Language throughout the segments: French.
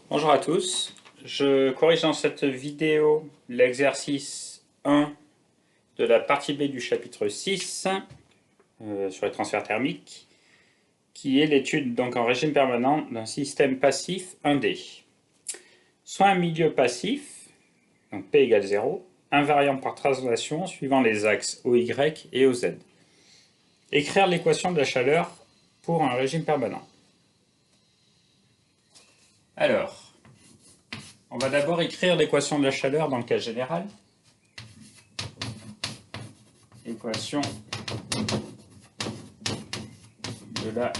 Bonjour à tous, je corrige dans cette vidéo l'exercice 1 de la partie B du chapitre 6 sur les transferts thermiques, qui est l'étude donc en régime permanent d'un système passif 1D. Soit un milieu passif, donc P égale 0, invariant par translation suivant les axes OY et OZ. Écrire l'équation de la chaleur pour un régime permanent. Alors, on va d'abord écrire l'équation de la chaleur dans le cas général. Équation de la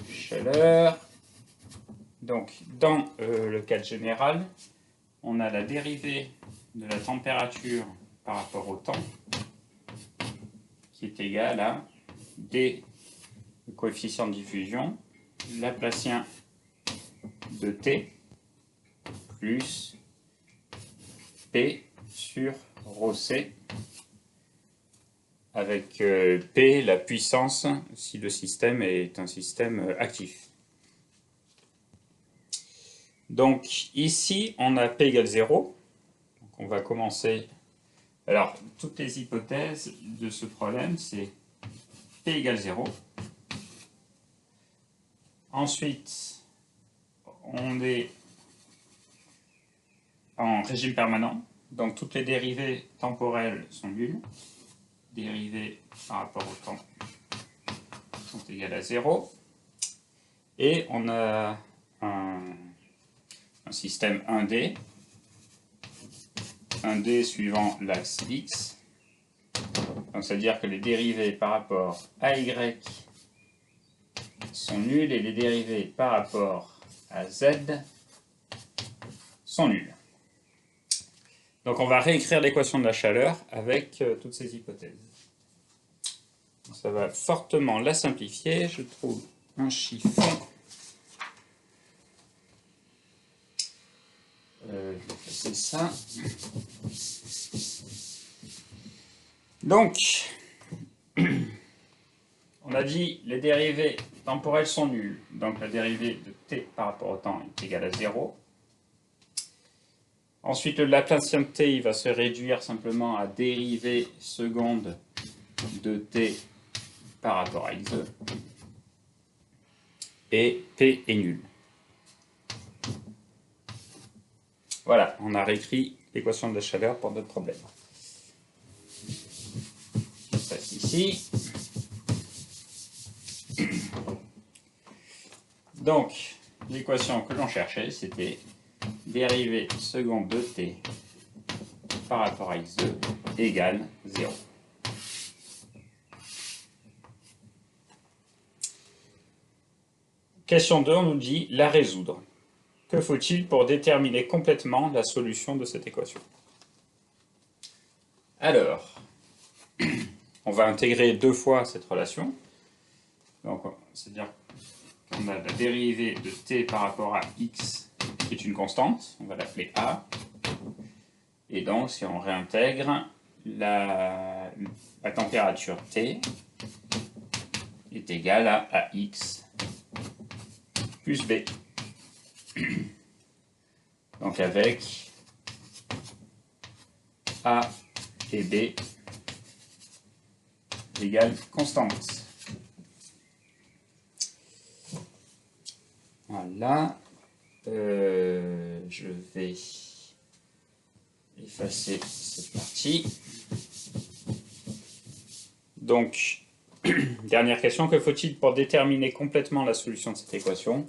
chaleur. Donc, dans le cas général, on a la dérivée de la température par rapport au temps qui est égale à D, le coefficient de diffusion, Laplacien de T, plus P sur ρC, avec P, la puissance, si le système est un système actif. Donc ici, on a P égale 0. Donc on va commencer. Alors, toutes les hypothèses de ce problème, c'est P égale 0. Ensuite, on est en régime permanent. Donc toutes les dérivées temporelles sont nulles. Dérivées par rapport au temps sont égales à 0. Et on a un système 1D. 1D suivant l'axe X. Donc c'est-à-dire que les dérivées par rapport à Y sont nulles et les dérivées par rapport à Z sont nulles. Donc on va réécrire l'équation de la chaleur avec toutes ces hypothèses. Ça va fortement la simplifier. Je trouve un chiffon. C'est ça. Donc, on a dit les dérivées temporelles sont nulles. Donc la dérivée de t par rapport au temps est égale à 0. Ensuite, le Laplacien de t il va se réduire simplement à dérivée seconde de t par rapport à xe. Et p est nul. Voilà, on a réécrit l'équation de la chaleur pour notre problème. Je passe ici. Donc, l'équation que l'on cherchait, c'était dérivée seconde de t par rapport à xe égale 0. Question 2, on nous dit la résoudre. Que faut-il pour déterminer complètement la solution de cette équation? Alors, on va intégrer deux fois cette relation. Donc, c'est-à-dire qu'on a la dérivée de t par rapport à x qui est une constante, on va l'appeler a. Et donc, si on réintègre, la température T est égale à AX plus B. Donc avec A et B égale constante. Voilà. Je vais effacer cette partie. Donc, dernière question, que faut-il pour déterminer complètement la solution de cette équation?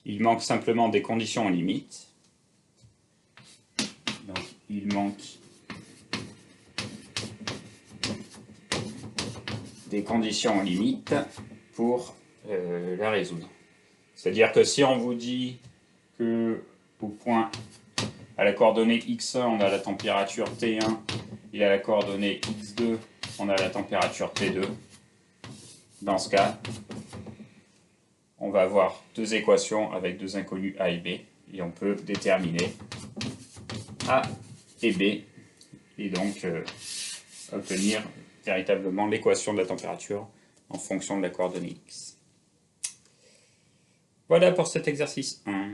Il manque simplement des conditions en limite. Donc, il manque des conditions en limite pour la résoudre. C'est-à-dire que si on vous dit que au point à la coordonnée x1, on a la température T1, et à la coordonnée x2, on a la température T2. Dans ce cas, on va avoir deux équations avec deux inconnus A et B, et on peut déterminer A et B, et donc obtenir véritablement l'équation de la température en fonction de la coordonnée x. Voilà pour cet exercice 1.